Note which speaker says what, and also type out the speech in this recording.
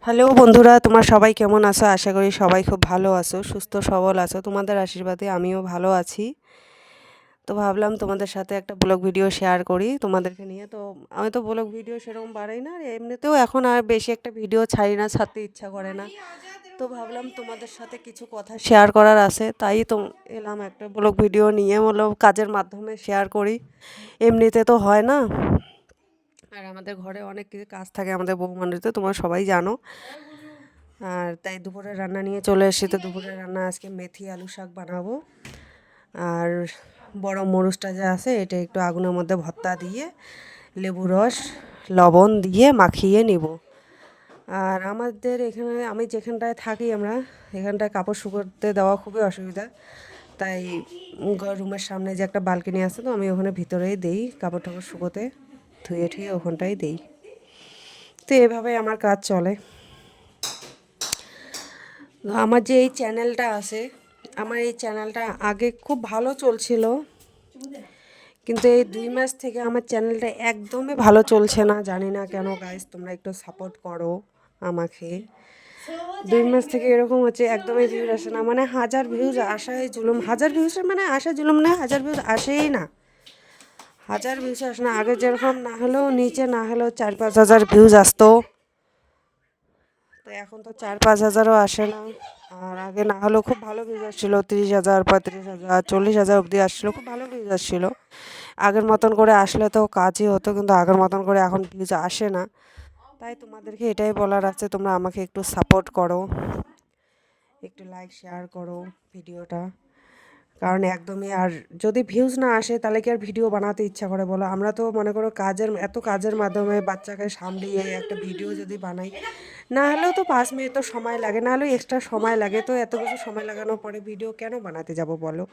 Speaker 1: Hello বন্ধুরা, তোমরা সবাই কেমন আছো? আশা করি সবাই খুব ভালো আছো, সুস্থ সবল আছো। তোমাদের আশীর্বাদে আমিও ভালো আছি। তো ভাবলাম তোমাদের সাথে একটা ব্লগ ভিডিও শেয়ার করি তোমাদেরকে নিয়ে। তো আমি তো ব্লগ ভিডিও সেরকম বানাই না, আর এমনিতেও এখন আর বেশি একটা ভিডিও ছাড়ি না, ছাড়তে ইচ্ছা করে না। তো ভাবলাম তোমাদের সাথে কিছু কথা শেয়ার করার আছে, তাই তো এলাম একটা ব্লগ ভিডিও নিয়ে। হলো কাজের মাধ্যমে শেয়ার করি, এমনিতে তো হয় না। আর আমাদের ঘরে অনেক কিছু কাজ থাকে আমাদের বউ মানুষদের, তোমরা সবাই জানো। আর তাই দুপুরে রান্না নিয়ে চলে এসেছি। তো দুপুরে রান্না আজকে মেথি আলু শাক বানাবো। আর বড় মরুচটা যা আছে এটা একটু আগুনের মধ্যে ভর্তা দিয়ে লেবু রস লবণ দিয়ে মাখিয়ে নিব। আর আমাদের এখানে, আমি যেখানটায় থাকি, আমরা এখানটায় কাপড় শুকোতে দেওয়া খুবই অসুবিধা। তাই রুমের সামনে যে একটা বালকনি আছে, তো আমি ওখানে ভিতরেই দেই কাপড় টাপড় শুকোতে, ধুয়ে ঠুয়ে ওখানটাই দেই। তো এভাবে আমার কাজ চলে। আমার যে এই চ্যানেলটা আছে, আমার এই চ্যানেলটা আগে খুব ভালো চলছিল, কিন্তু এই 2 মাস থেকে আমার চ্যানেলটা একদমই ভালো চলছে না। জানি না কেন গাইস, তোমরা একটু সাপোর্ট করো আমাকে। 2 মাস থেকে এরকম হচ্ছে, একদমই ভিউজ আসে না। মানে 1000 ভিউজ আসাই জুলুম, 1000 ভিউজের মানে আসা জুলুম না, 1000 ভিউজ আসেই না। 1000 ভিউজ আসে না। আগে যেরকম না হলেও নিচে না হলেও 4-5 হাজার ভিউজ আসতো, তো এখন তো 4-5 হাজারও আসে না। আর আগে না হলেও খুব ভালো ভিউজ আসছিলো, 30,000, 35,000, 40,000 অবধি আসছিলো, খুব ভালো ভিউজ আসছিলো। আগের মতন করে আসলে তো কাজই হতো, কিন্তু আগের মতন করে এখন ভিউজ আসে না। তাই তোমাদেরকে এটাই বলার আছে, তোমরা আমাকে একটু সাপোর্ট করো, একটু লাইক শেয়ার করো ভিডিওটা। কারণ একদমই, আর যদি ভিউজ না আসে তাহলে কি আর ভিডিও বানাতে ইচ্ছা করে বলো? আমরা তো মনে করো এত কাজের মাধ্যমে বাচ্চাকে সামলিয়ে একটা ভিডিও যদি বানাই, না হলেও তো 5 মিনিট তো সময় লাগে, না হলেও এক্সট্রা সময় লাগে। তো এত কিছু সময় লাগানোর পরে ভিডিও কেন বানাতে যাব বলো?